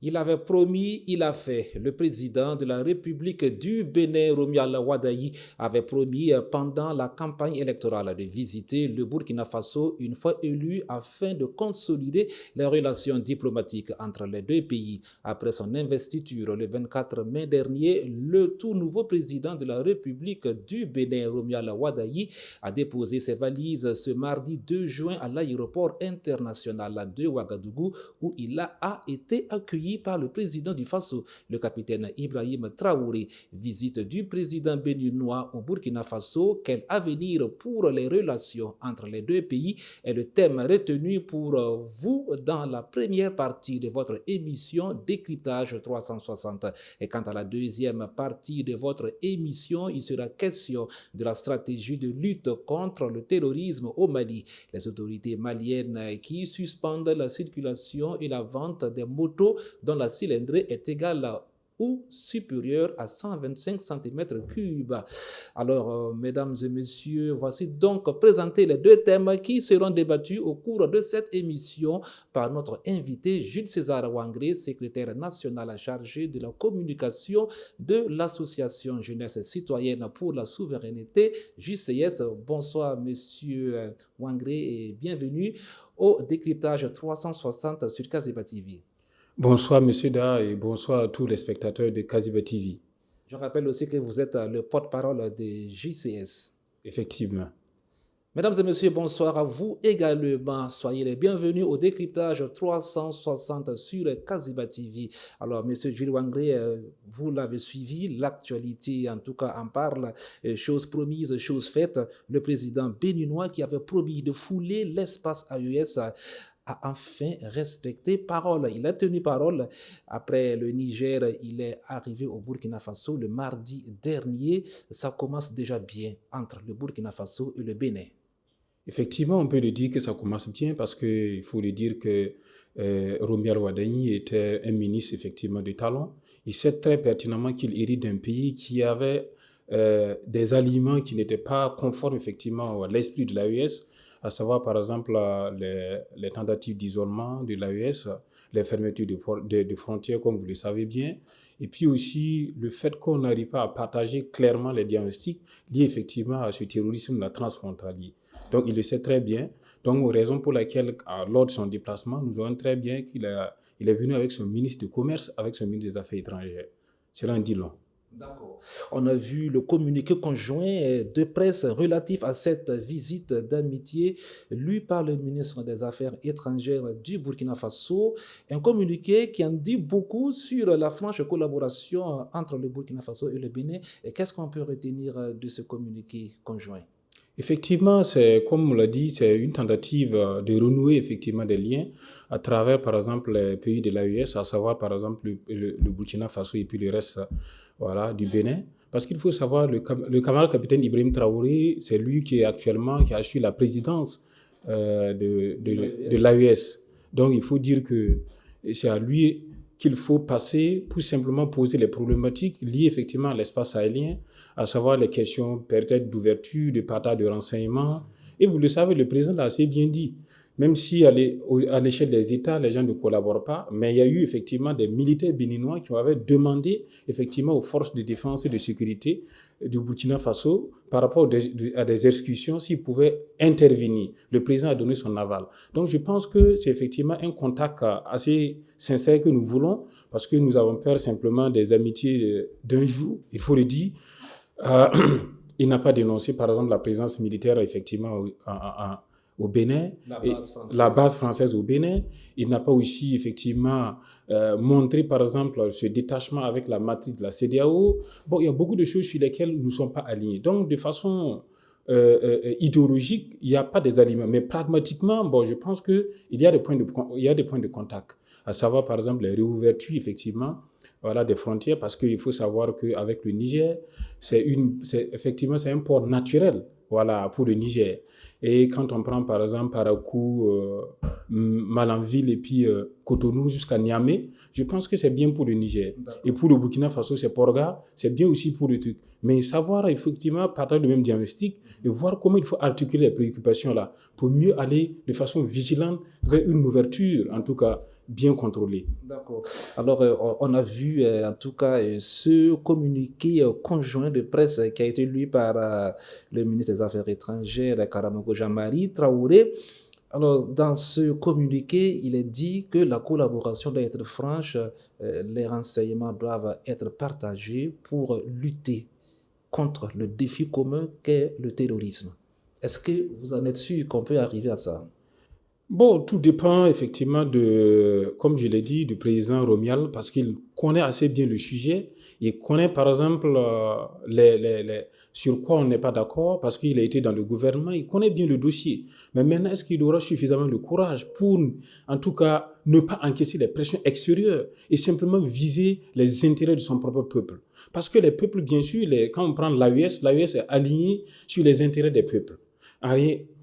Il avait promis, il a fait. Le président de la République du Bénin, Romuald Wadayi, avait promis pendant la campagne électorale de visiter le Burkina Faso une fois élu afin de consolider les relations diplomatiques entre les deux pays. Après son investiture le 24 mai dernier, le tout nouveau président de la République du Bénin, Romuald Wadayi, a déposé ses valises ce mardi 2 juin à l'aéroport international de Ouagadougou où il a été accueilli par le président du Faso, le capitaine Ibrahim Traoré. Visite du président béninois au Burkina Faso, quel avenir pour les relations entre les deux pays est le thème retenu pour vous dans la première partie de votre émission Décryptage 360. Et quant à la deuxième partie de votre émission, il sera question de la stratégie de lutte contre le terrorisme au Mali. Les autorités maliennes qui suspendent la circulation et la vente des motos dont la cylindrée est égale ou supérieure à 125 cm3. Alors, mesdames et messieurs, voici donc présentés les deux thèmes qui seront débattus au cours de cette émission par notre invité Jules César Ouangré, secrétaire national chargé de la communication de l'Association Jeunesse Citoyenne pour la Souveraineté, JCS. Bonsoir, monsieur Ouangré, et bienvenue au décryptage 360 sur Kaziba TV. Bonsoir, monsieur Da, et bonsoir à tous les spectateurs de Kaziba TV. Je rappelle aussi que vous êtes le porte-parole de JCS. Effectivement. Mesdames et messieurs, bonsoir à vous également. Soyez les bienvenus au décryptage 360 sur Kaziba TV. Alors, monsieur Jules Ouangré, vous l'avez suivi, l'actualité en tout cas en parle. Chose promise, chose faite. Le président béninois qui avait promis de fouler l'espace AES a enfin respecté parole. Il a tenu parole. Après le Niger, il est arrivé au Burkina Faso le mardi dernier. Ça commence déjà bien entre le Burkina Faso et le Bénin. Effectivement, on peut le dire que ça commence bien parce qu'il faut le dire que Romuald Wadayi était un ministre effectivement de talent. Il sait très pertinemment qu'il hérite d'un pays qui avait des aliments qui n'étaient pas conformes effectivement à l'esprit de l'AES, à savoir par exemple les tentatives d'isolement de l'AES, les fermetures de frontières comme vous le savez bien, et puis aussi le fait qu'on n'arrive pas à partager clairement les diagnostics liés effectivement à ce terrorisme transfrontalier. Donc il le sait très bien, donc raison pour laquelle lors de son déplacement, nous voyons très bien qu'il est venu avec son ministre du Commerce, avec son ministre des Affaires étrangères. Cela en dit long. D'accord. On a vu le communiqué conjoint de presse relatif à cette visite d'amitié lu par le ministre des Affaires étrangères du Burkina Faso. Un communiqué qui en dit beaucoup sur la franche collaboration entre le Burkina Faso et le Bénin. Et qu'est-ce qu'on peut retenir de ce communiqué conjoint? Effectivement, c'est, comme on l'a dit, c'est une tentative de renouer effectivement des liens à travers, par exemple, les pays de l'AES, à savoir, par exemple, le Burkina Faso et puis le reste du Bénin. Parce qu'il faut savoir, le camarade capitaine Ibrahim Traoré, c'est lui qui a assuré la présidence de l'AES. Donc, il faut dire que c'est à lui qu'il faut passer pour simplement poser les problématiques liées effectivement à l'espace sahélien, à savoir les questions peut-être d'ouverture, de partage de renseignements. Et vous le savez, le président l'a assez bien dit. Même si à l'échelle des États, les gens ne collaborent pas, mais il y a eu effectivement des militaires béninois qui avaient demandé effectivement aux forces de défense et de sécurité du Burkina Faso par rapport à des exécutions s'ils pouvaient intervenir. Le président a donné son aval. Donc je pense que c'est effectivement un contact assez sincère que nous voulons parce que nous avons peur simplement des amitiés d'un jour, il faut le dire. Il n'a pas dénoncé par exemple la présence militaire effectivement au Bénin, la base française au Bénin. Il n'a pas aussi effectivement montré par exemple ce détachement avec la matrice de la CEDEAO. Bon, il y a beaucoup de choses sur lesquelles nous ne sommes pas alignés. Donc de façon idéologique, il n'y a pas des aliments. Mais pragmatiquement, bon, je pense qu'il y a des points de contact. À savoir par exemple les réouvertures effectivement des frontières, parce qu'il faut savoir qu'avec le Niger, c'est un port naturel pour le Niger. Et quand on prend par exemple Parakou, Malanville et puis Cotonou jusqu'à Niamey, je pense que c'est bien pour le Niger. D'accord. Et pour le Burkina Faso, c'est Porga, c'est bien aussi pour le truc. Mais savoir effectivement partager le même diagnostic et voir comment il faut articuler les préoccupations là pour mieux aller de façon vigilante vers une ouverture, en tout cas, bien contrôlée. D'accord. Alors, on a vu en tout cas ce communiqué conjoint de presse qui a été lu par le ministre des Affaires étrangères, Karamogo Jean-Marie Traoré. Alors, dans ce communiqué, il est dit que la collaboration doit être franche, les renseignements doivent être partagés pour lutter contre le défi commun qu'est le terrorisme. Est-ce que vous en êtes sûr qu'on peut arriver à ça? Bon, tout dépend effectivement comme je l'ai dit, du président Romial, parce qu'il connaît assez bien le sujet. Il connaît par exemple sur quoi on n'est pas d'accord, parce qu'il a été dans le gouvernement, il connaît bien le dossier. Mais maintenant, est-ce qu'il aura suffisamment de courage pour, en tout cas, ne pas encaisser les pressions extérieures et simplement viser les intérêts de son propre peuple? Parce que les peuples, bien sûr, quand on prend l'AES est aligné sur les intérêts des peuples.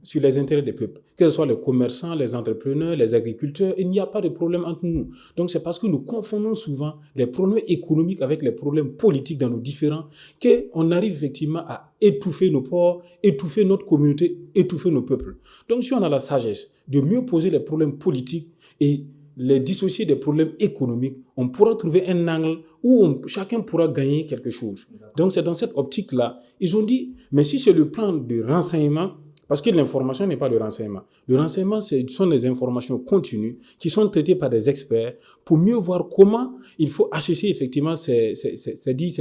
Sur les intérêts des peuples, que ce soit les commerçants, les entrepreneurs, les agriculteurs, il n'y a pas de problème entre nous. Donc c'est parce que nous confondons souvent les problèmes économiques avec les problèmes politiques dans nos différends qu'on arrive effectivement à étouffer nos ports, étouffer notre communauté, étouffer nos peuples. Donc si on a la sagesse de mieux poser les problèmes politiques et les dissocier des problèmes économiques, on pourra trouver un angle où chacun pourra gagner quelque chose. Donc c'est dans cette optique-là. Ils ont dit, mais si c'est le plan de renseignement, parce que l'information n'est pas le renseignement. Le renseignement, ce sont des informations continues qui sont traitées par des experts pour mieux voir comment il faut associer effectivement ces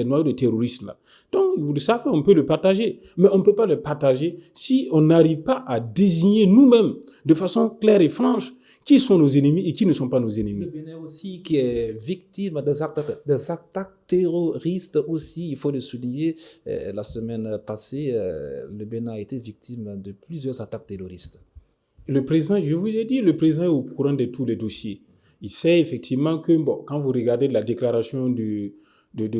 noyaux de terroristes-là. Donc, vous le savez, on peut le partager, mais on ne peut pas le partager si on n'arrive pas à désigner nous-mêmes de façon claire et franche qui sont nos ennemis et qui ne sont pas nos ennemis. Le Bénin aussi qui est victime des attaques terroristes aussi, il faut le souligner. La semaine passée, le Bénin a été victime de plusieurs attaques terroristes. Le président, je vous ai dit, le président est au courant de tous les dossiers. Il sait effectivement que, quand vous regardez la déclaration du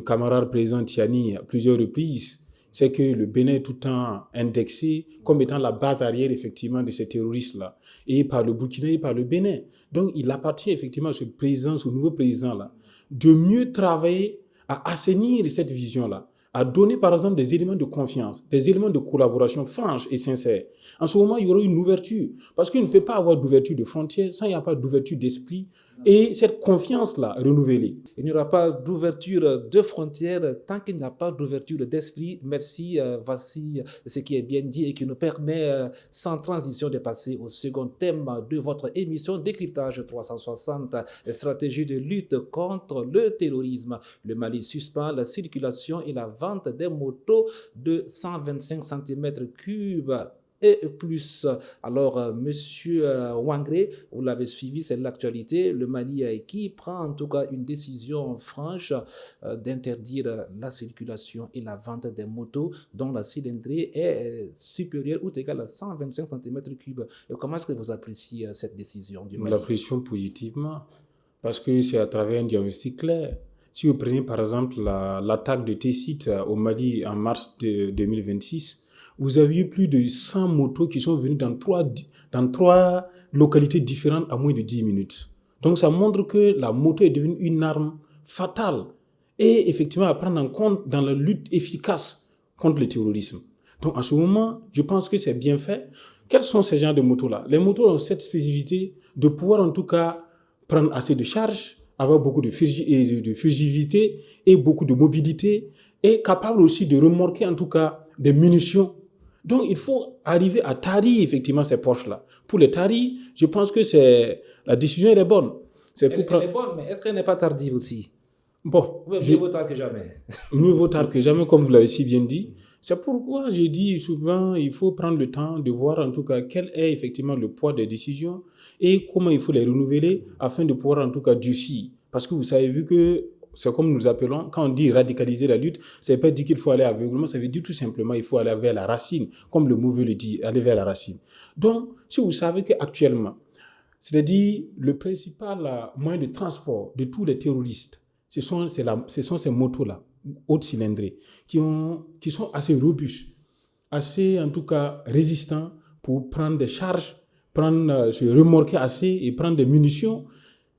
camarade président Tiani à plusieurs reprises, c'est que le Bénin est tout le temps indexé comme étant la base arrière, effectivement, de ces terroristes-là, et par le Burkina et par le Bénin. Donc, il appartient effectivement à ce nouveau président-là, de mieux travailler à assainir cette vision-là, à donner, par exemple, des éléments de confiance, des éléments de collaboration franche et sincère. En ce moment, il y aura une ouverture, parce qu'il ne peut pas avoir d'ouverture de frontières sans il n'y a pas d'ouverture d'esprit, et cette confiance-là renouvelée. Il n'y aura pas d'ouverture de frontières tant qu'il n'y a pas d'ouverture d'esprit. Merci, voici ce qui est bien dit et qui nous permet, sans transition, de passer au second thème de votre émission Décryptage 360, stratégie de lutte contre le terrorisme. Le Mali suspend la circulation et la vente des motos de 125 cm3 et plus. Alors, monsieur Ouangré, vous l'avez suivi, c'est l'actualité. Le Mali qui prend en tout cas une décision franche d'interdire la circulation et la vente des motos dont la cylindrée est supérieure ou égale à 125 cm3. Comment est-ce que vous appréciez cette décision du Mali? Nous l'apprécions positivement parce que c'est à travers un diagnostic clair. Si vous prenez par exemple l'attaque de Tessit au Mali en mars 2026, vous avez eu plus de 100 motos qui sont venues dans trois localités différentes à moins de 10 minutes. Donc ça montre que la moto est devenue une arme fatale et effectivement à prendre en compte dans la lutte efficace contre le terrorisme. Donc en ce moment, je pense que c'est bien fait. Quels sont ces genres de motos-là? Les motos ont cette spécificité de pouvoir en tout cas prendre assez de charge, avoir beaucoup de fugivité et beaucoup de mobilité et capable aussi de remorquer en tout cas des munitions. Donc, il faut arriver à tarir effectivement ces poches-là. Pour les tarir, je pense que la décision elle est bonne. Elle est bonne, mais est-ce qu'elle n'est pas tardive aussi? Bon. Mieux vaut tard que jamais. Mieux vaut tard que jamais, comme vous l'avez si bien dit. C'est pourquoi j'ai dit souvent, il faut prendre le temps de voir en tout cas quel est effectivement le poids des décisions et comment il faut les renouveler afin de pouvoir en tout cas durcir. Parce que vous avez vu que c'est comme nous appelons, quand on dit radicaliser la lutte, ça ne veut pas dire qu'il faut aller aveuglément, ça veut dire tout simplement qu'il faut aller vers la racine, comme le mot veut le dire, aller vers la racine. Donc, si vous savez qu'actuellement, c'est-à-dire le principal moyen de transport de tous les terroristes, ce sont ces motos-là, haute cylindrée, qui sont assez robustes, assez en tout cas résistants pour prendre des charges, se remorquer assez et prendre des munitions.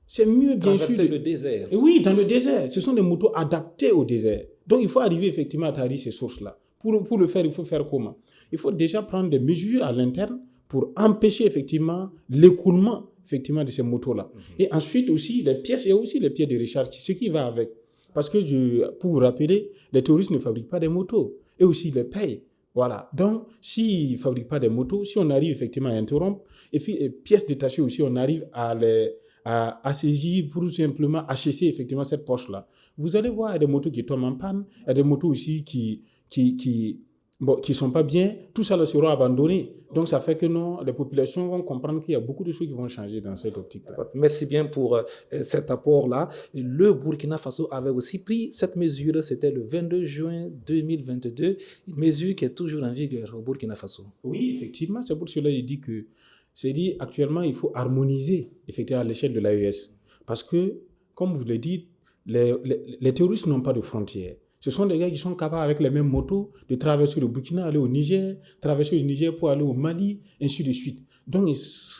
C'est mieux, bien sûr. Traverser le désert. Et oui, dans le désert. Ce sont des motos adaptées au désert. Donc, il faut arriver effectivement à tarir ces sources-là. Pour le faire, il faut faire comment? Il faut déjà prendre des mesures à l'interne pour empêcher effectivement l'écoulement effectivement de ces motos-là. Et ensuite aussi, les pièces, il y a aussi les pièces de recharge, ce qui va avec. Parce que, pour vous rappeler, les terroristes ne fabriquent pas des motos. Et aussi, ils les payent. Voilà. Donc, s'ils ne fabriquent pas des motos, si on arrive effectivement à interrompre, et puis les pièces détachées aussi, on arrive à saisir pour simplement acheter effectivement cette poche-là. Vous allez voir, il y a des motos qui tombent en panne, il y a des motos aussi qui sont pas bien, tout ça sera abandonné. Donc, ça fait que non, les populations vont comprendre qu'il y a beaucoup de choses qui vont changer dans cette optique-là. Merci bien pour cet apport-là. Le Burkina Faso avait aussi pris cette mesure, c'était le 22 juin 2022, une mesure qui est toujours en vigueur au Burkina Faso. Oui, effectivement, c'est pour cela que je dis que actuellement, il faut harmoniser effectivement à l'échelle de l'AES. Parce que, comme vous le dites, les terroristes n'ont pas de frontières. Ce sont des gars qui sont capables, avec les mêmes motos, de traverser le Burkina, aller au Niger, traverser le Niger pour aller au Mali, ainsi de suite. Donc,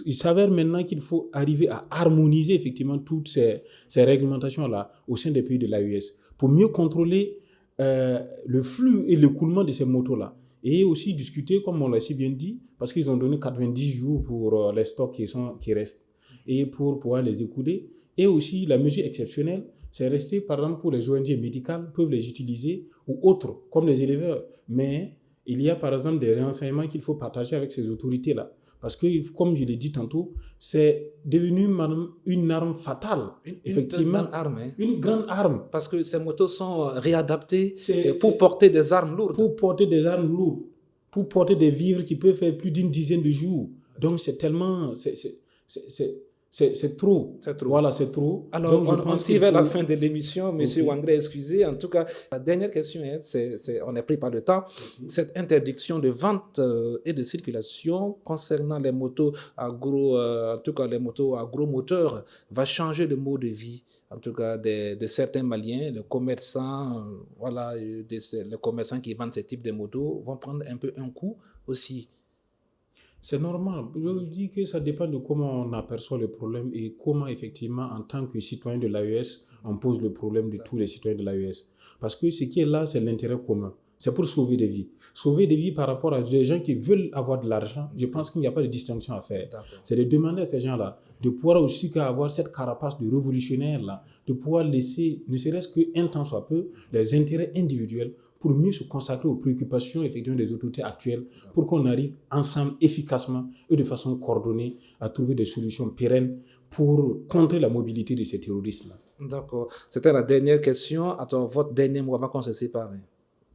il s'avère maintenant qu'il faut arriver à harmoniser effectivement toutes ces réglementations-là au sein des pays de l'AES pour mieux contrôler le flux et l'écoulement de ces motos-là. Et aussi discuter, comme on l'a si bien dit, parce qu'ils ont donné 90 jours pour les stocks qui restent et pour pouvoir les écouler. Et aussi, la mesure exceptionnelle, c'est resté, par exemple, pour les ONG médicales, peuvent les utiliser, ou autres, comme les éleveurs. Mais il y a, par exemple, des renseignements qu'il faut partager avec ces autorités-là. Parce que, comme je l'ai dit tantôt, c'est devenu une arme fatale. Effectivement, une grande arme. Hein? Une grande arme. Parce que ces motos sont réadaptées pour porter des armes lourdes. Pour porter des armes lourdes. Pour porter des vivres qui peuvent faire plus d'une dizaine de jours. Donc, c'est tellement... C'est trop. C'est trop. Voilà, c'est trop. Alors, on tire vers la fin de l'émission. Monsieur Wangré, excusez. En tout cas, la dernière question, hein, on est pris par le temps. Cette interdiction de vente et de circulation concernant les motos en tout cas les motos à gros moteurs, va changer le mode de vie, en tout cas de certains Maliens, les commerçants, les commerçants qui vendent ce type de motos vont prendre un peu un coup aussi. C'est normal. Je dis que ça dépend de comment on aperçoit le problème et comment, effectivement, en tant que citoyen de l'AES, on pose le problème de tous les citoyens de l'AES. Parce que ce qui est là, c'est l'intérêt commun. C'est pour sauver des vies. Sauver des vies par rapport à des gens qui veulent avoir de l'argent, je pense qu'il n'y a pas de distinction à faire. C'est de demander à ces gens-là de pouvoir aussi avoir cette carapace de révolutionnaire-là, de pouvoir laisser, ne serait-ce qu'un temps soit peu, les intérêts individuels pour mieux se consacrer aux préoccupations effectivement des autorités actuelles, pour qu'on arrive ensemble efficacement et de façon coordonnée à trouver des solutions pérennes pour contrer la mobilité de ces terroristes-là. D'accord. C'était la dernière question. Attends, votre dernier mot avant qu'on se sépare.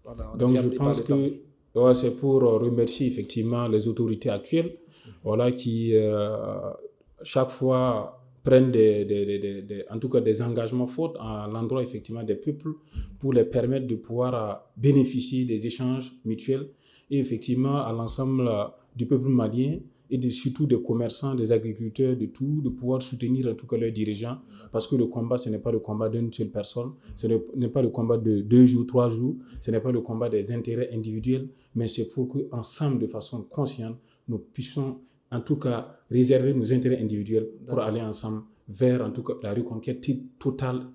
Voilà, donc je pense que c'est pour remercier effectivement les autorités actuelles, qui chaque fois prennent en tout cas des engagements forts à l'endroit effectivement des peuples pour les permettre de pouvoir bénéficier des échanges mutuels et effectivement à l'ensemble du peuple malien et surtout des commerçants, des agriculteurs, de tout, de pouvoir soutenir en tout cas leurs dirigeants, parce que le combat, ce n'est pas le combat d'une seule personne, ce n'est pas le combat de 2 jours, 3 jours, ce n'est pas le combat des intérêts individuels, mais c'est pour qu'ensemble, de façon consciente, nous puissions en tout cas réserver nos intérêts individuels pour aller ensemble vers en tout cas la reconquête totale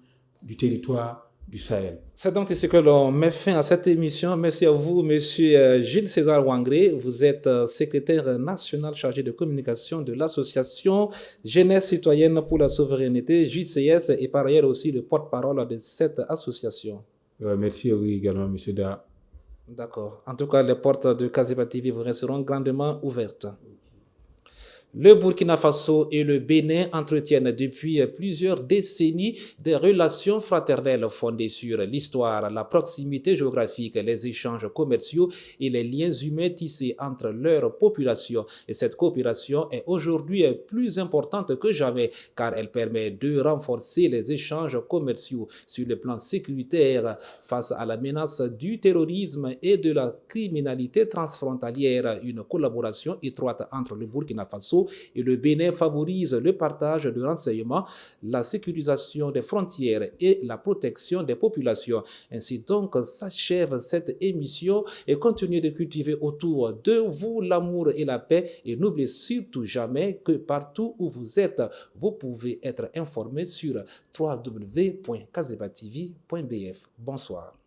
du territoire du Sahel. C'est donc ici que l'on met fin à cette émission. Merci à vous, monsieur Gilles César Wangré. Vous êtes secrétaire national chargé de communication de l'association Jeunesse citoyenne pour la souveraineté, JCS, et par ailleurs aussi le porte-parole de cette association. Merci à vous également, monsieur Da. D'accord. En tout cas, les portes de Kaziba TV vous resteront grandement ouvertes. Le Burkina Faso et le Bénin entretiennent depuis plusieurs décennies des relations fraternelles fondées sur l'histoire, la proximité géographique, les échanges commerciaux et les liens humains tissés entre leurs populations. Et cette coopération est aujourd'hui plus importante que jamais car elle permet de renforcer les échanges commerciaux sur le plan sécuritaire face à la menace du terrorisme et de la criminalité transfrontalière. Une collaboration étroite entre le Burkina Faso et le Bénin favorise le partage de renseignements, la sécurisation des frontières et la protection des populations. Ainsi donc s'achève cette émission et continuez de cultiver autour de vous l'amour et la paix et n'oubliez surtout jamais que partout où vous êtes, vous pouvez être informé sur www.kazebatv.bf. Bonsoir.